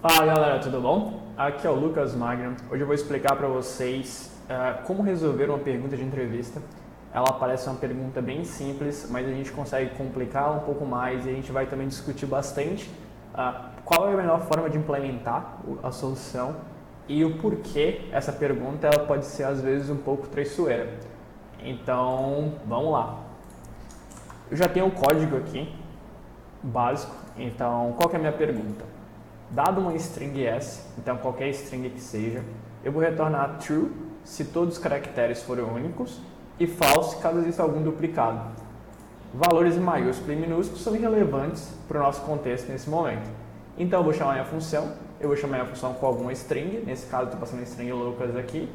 Fala galera, tudo bom? Aqui é o Lucas Magno. Hoje eu vou explicar para vocês como resolver uma pergunta de entrevista. Ela parece uma pergunta bem simples, mas a gente consegue complicar um pouco mais e a gente vai também discutir bastante qual é a melhor forma de implementar a solução e o porquê essa pergunta ela pode ser às vezes um pouco traiçoeira. Então, vamos lá. Eu já tenho o código aqui, básico. Então, qual que é a minha pergunta? Dado uma string S, então qualquer string que seja, eu vou retornar true se todos os caracteres forem únicos e false caso exista algum duplicado. Valores em maiúsculo e minúsculo são irrelevantes para o nosso contexto nesse momento. Então eu vou chamar minha função, com alguma string, nesse caso estou passando a string Lucas aqui,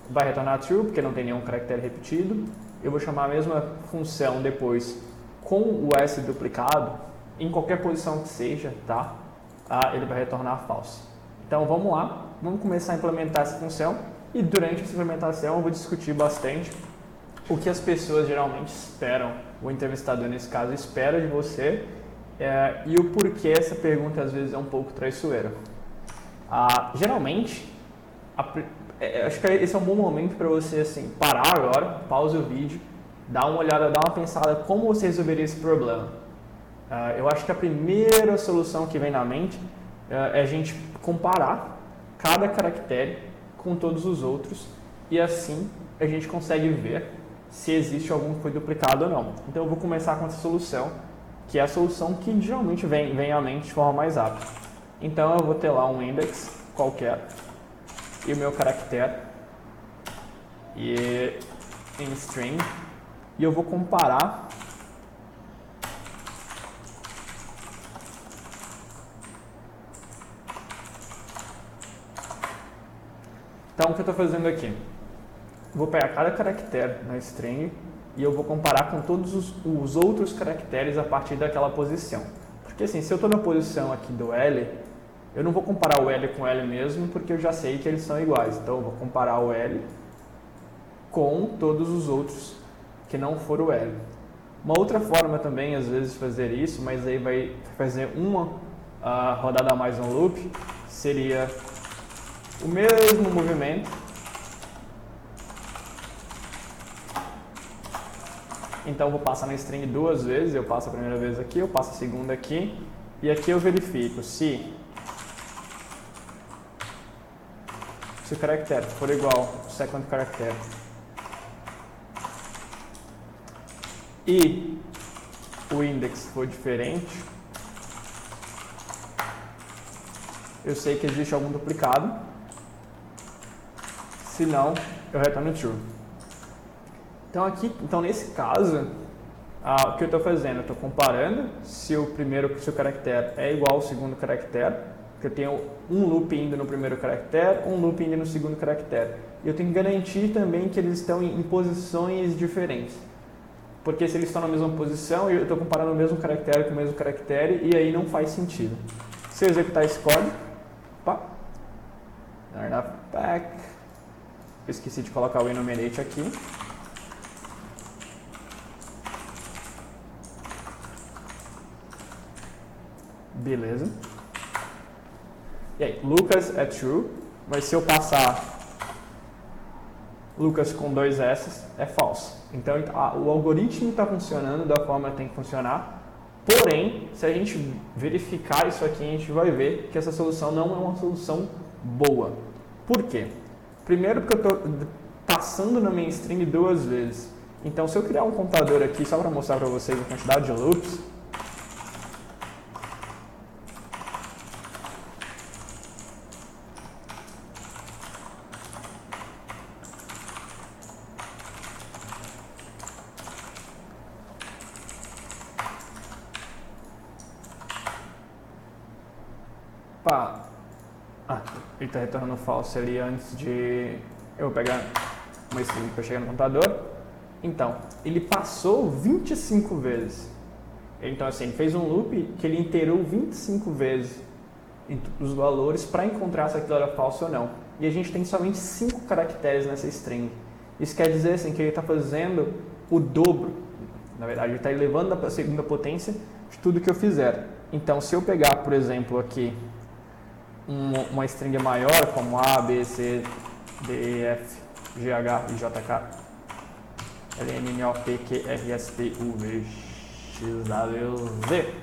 vai retornar true porque não tem nenhum caractere repetido. Eu vou chamar a mesma função depois com o S duplicado, em qualquer posição que seja, tá? Ele vai retornar false. Então vamos lá, vamos começar a implementar essa função e durante essa implementação eu vou discutir bastante o que as pessoas geralmente esperam, o entrevistador nesse caso espera de você e o porquê essa pergunta às vezes é um pouco traiçoeira. Geralmente, acho que esse é um bom momento para você assim, parar agora, pause o vídeo, dar uma olhada, dar uma pensada como você resolveria esse problema. Eu acho que a primeira solução que vem na mente é a gente comparar cada caractere com todos os outros e assim a gente consegue ver se existe algum que foi duplicado ou não. Então eu vou começar com essa solução, que é a solução que geralmente vem à mente de forma mais rápida. Então eu vou ter lá um index qualquer e o meu caractere e em string e eu vou comparar Então, o que eu estou fazendo aqui? Vou pegar cada caractere na string e eu vou comparar com todos os outros caracteres a partir daquela posição. Porque assim, se eu estou na posição aqui do L, eu não vou comparar o L com o L mesmo, porque eu já sei que eles são iguais. Então, eu vou comparar o L com todos os outros que não for o L. Uma outra forma também, às vezes, de fazer isso, mas aí vai fazer uma rodada a mais no loop, seria o mesmo movimento, então eu vou passar na string duas vezes, eu passo a primeira vez aqui, eu passo a segunda aqui, e aqui eu verifico se o caractere for igual ao second character e o index for diferente, eu sei que existe algum duplicado. Se não, eu retorno true. Então nesse caso, o que eu estou fazendo? Eu estou comparando se o caractere é igual ao segundo caractere, porque eu tenho um loop indo no primeiro caractere, um loop indo no segundo caractere. E eu tenho que garantir também que eles estão em posições diferentes. Porque se eles estão na mesma posição, eu estou comparando o mesmo caractere com o mesmo caractere, e aí não faz sentido. Se eu executar esse código, back. Eu esqueci de colocar o enumerate aqui. Beleza. E aí, Lucas é true, mas se eu passar Lucas com dois S é false. Então o algoritmo está funcionando da forma que tem que funcionar, porém, se a gente verificar isso aqui, a gente vai ver que essa solução não é uma solução boa. Por quê? Primeiro porque eu estou passando na minha string duas vezes. Então se eu criar um contador aqui só para mostrar para vocês a quantidade de loops, ele está retornando false ali antes de eu pegar uma string para chegar no computador. Então, ele passou 25 vezes. Então, assim, ele fez um loop que ele iterou 25 vezes os valores para encontrar se aquilo era falso ou não. E a gente tem somente 5 caracteres nessa string. Isso quer dizer assim, que ele está fazendo o dobro. Na verdade, ele está elevando a segunda potência de tudo que eu fizer. Então, se eu pegar, por exemplo, aqui uma string maior, como A, B, C, D, E, F, G, H, I, J, K, L, N, N, O, P, Q, R, S, T, U, V, X, W, Z.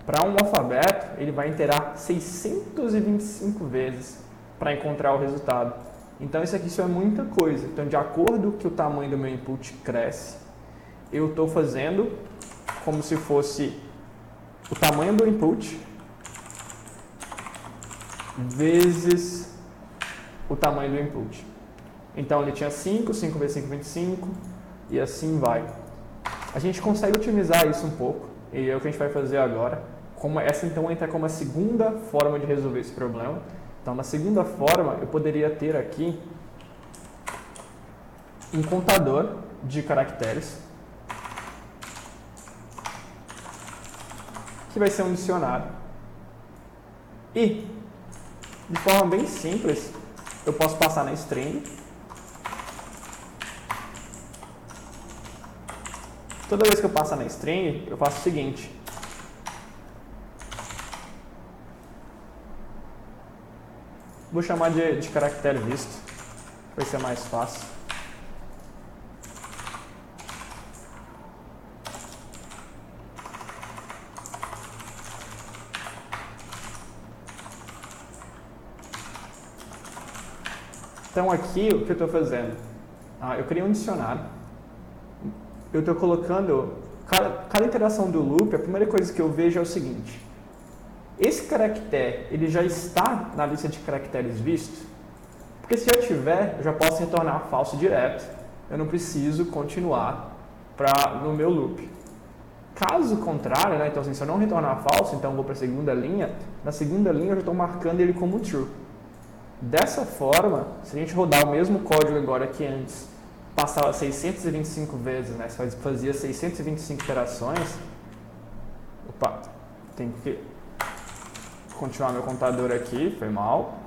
Para um alfabeto, ele vai iterar 625 vezes para encontrar o resultado. Então isso aqui é muita coisa. Então, de acordo que o tamanho do meu input cresce, eu estou fazendo como se fosse o tamanho do input vezes o tamanho do input. Então ele tinha 5, 5 vezes 5, 25 e assim vai. A gente consegue otimizar isso um pouco e é o que a gente vai fazer agora. Essa então entra como a segunda forma de resolver esse problema. Então na segunda forma eu poderia ter aqui um contador de caracteres que vai ser um dicionário. E de forma bem simples, eu posso passar na string. Toda vez que eu passar na string, eu faço o seguinte. Vou chamar de caractere visto, vai ser mais fácil. Então aqui o que eu estou fazendo? Eu criei um dicionário. Eu estou colocando cada iteração do loop. A primeira coisa que eu vejo é o seguinte: esse caractere ele já está na lista de caracteres vistos? Porque se já tiver, eu já posso retornar falso direto. Eu não preciso continuar no meu loop. Caso contrário, né, então assim, se eu não retornar falso, então eu vou para a segunda linha. Na segunda linha eu já estou marcando ele como true. Dessa forma, se a gente rodar o mesmo código agora que antes, passava 625 vezes, né? Fazia 625 iterações. Opa, tem que continuar meu contador aqui, foi mal.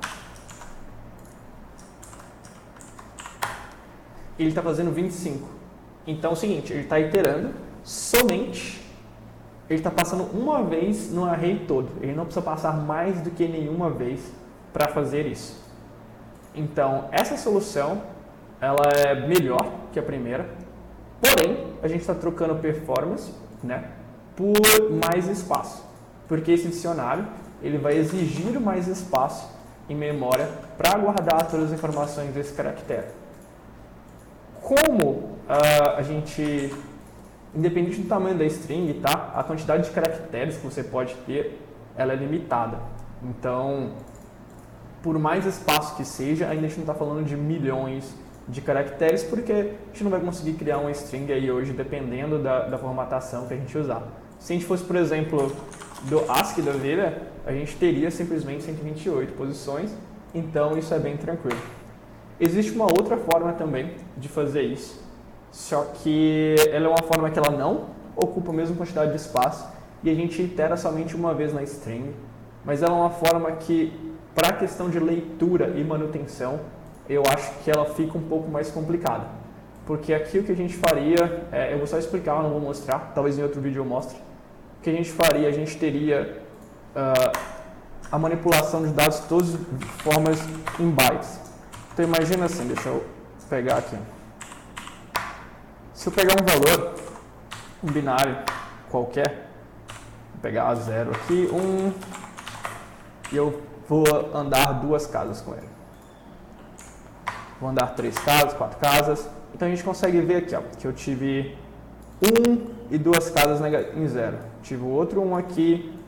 Ele está fazendo 25. Então é o seguinte, ele está iterando somente, ele está passando uma vez no array todo. Ele não precisa passar mais do que nenhuma vez para fazer isso. Então, essa solução ela é melhor que a primeira, porém, a gente está trocando performance, né, por mais espaço, porque esse dicionário ele vai exigir mais espaço em memória para guardar todas as informações desse caractere. Como a gente, independente do tamanho da string, tá, a quantidade de caracteres que você pode ter, ela é limitada. Então, por mais espaço que seja, ainda a gente não está falando de milhões de caracteres, porque a gente não vai conseguir criar uma string aí hoje, dependendo da formatação que a gente usar. Se a gente fosse, por exemplo, do ASCII da vida, a gente teria simplesmente 128 posições, então isso é bem tranquilo. Existe uma outra forma também de fazer isso, só que ela é uma forma que ela não ocupa a mesma quantidade de espaço e a gente itera somente uma vez na string, mas ela é uma forma que, para a questão de leitura e manutenção, eu acho que ela fica um pouco mais complicada. Porque aqui o que a gente faria, eu vou só explicar, eu não vou mostrar, talvez em outro vídeo eu mostre. O que a gente faria, a gente teria a manipulação de dados todas de formas em bytes. Então imagina assim, deixa eu pegar aqui. Se eu pegar um valor, um binário qualquer, vou pegar A0 aqui, e eu vou andar 2 casas com ele. Vou andar 3 casas, 4 casas. Então a gente consegue ver aqui, ó, que eu tive 1 e 2 casas em 0. Tive outro 1 aqui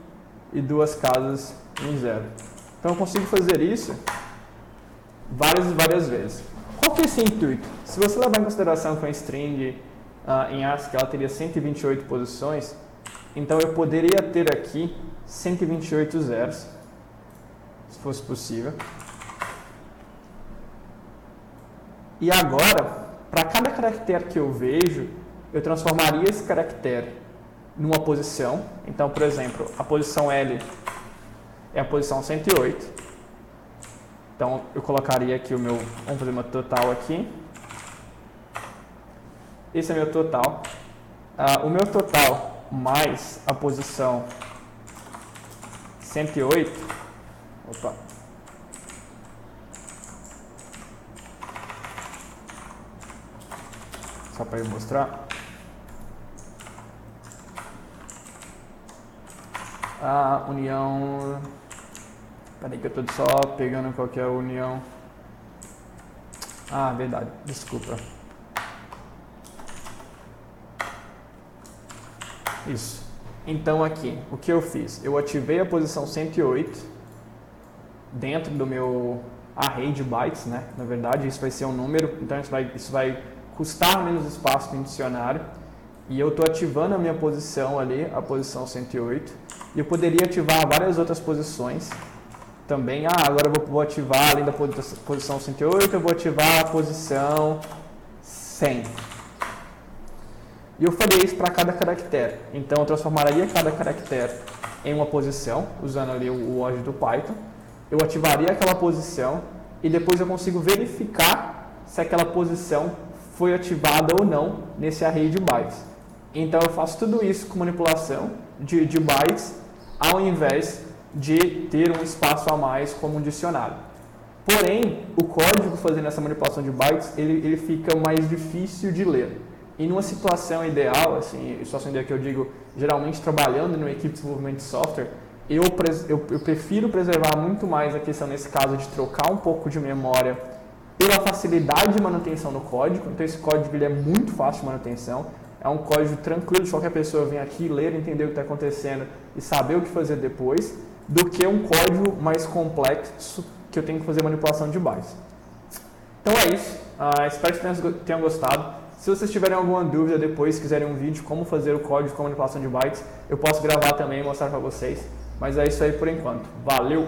e 2 casas em 0. Então eu consigo fazer isso várias e várias vezes. Qual que é esse intuito? Se você levar em consideração que uma string em ASCII ela teria 128 posições, então eu poderia ter aqui 128 zeros, se fosse possível. E agora, para cada caractere que eu vejo, eu transformaria esse caractere numa posição. Então, por exemplo, a posição L é a posição 108. Então, eu colocaria aqui o meu... Vamos fazer uma total aqui. Esse é meu total. O meu total mais a posição 108 Opa. Só para eu mostrar. A união... Peraí que eu tô só pegando qual que é a união. Ah, verdade. Desculpa. Isso. Então aqui, o que eu fiz? Eu ativei a posição 108 dentro do meu array de bytes, né? Na verdade, isso vai ser um número, então isso vai custar menos espaço no dicionário. E eu estou ativando a minha posição ali, a posição 108. E eu poderia ativar várias outras posições também. Agora eu vou ativar, além da posição 108, eu vou ativar a posição 100. E eu faria isso para cada caractere. Então eu transformaria cada caractere em uma posição, usando ali o OD do Python. Eu ativaria aquela posição e depois eu consigo verificar se aquela posição foi ativada ou não nesse array de bytes. Então eu faço tudo isso com manipulação de bytes, ao invés de ter um espaço a mais como um dicionário. Porém, o código fazendo essa manipulação de bytes, ele fica mais difícil de ler. E numa situação ideal, assim, situação ideal que eu digo, geralmente trabalhando numa equipe de desenvolvimento de software, eu prefiro preservar muito mais a questão, nesse caso, de trocar um pouco de memória pela facilidade de manutenção do código. Então esse código ele é muito fácil de manutenção, é um código tranquilo de qualquer pessoa vir aqui, ler, entender o que está acontecendo e saber o que fazer depois, do que um código mais complexo que eu tenho que fazer manipulação de bytes. Então é isso, espero que tenham gostado. Se vocês tiverem alguma dúvida depois, quiserem um vídeo como fazer o código com manipulação de bytes, eu posso gravar também e mostrar para vocês. Mas é isso aí por enquanto. Valeu!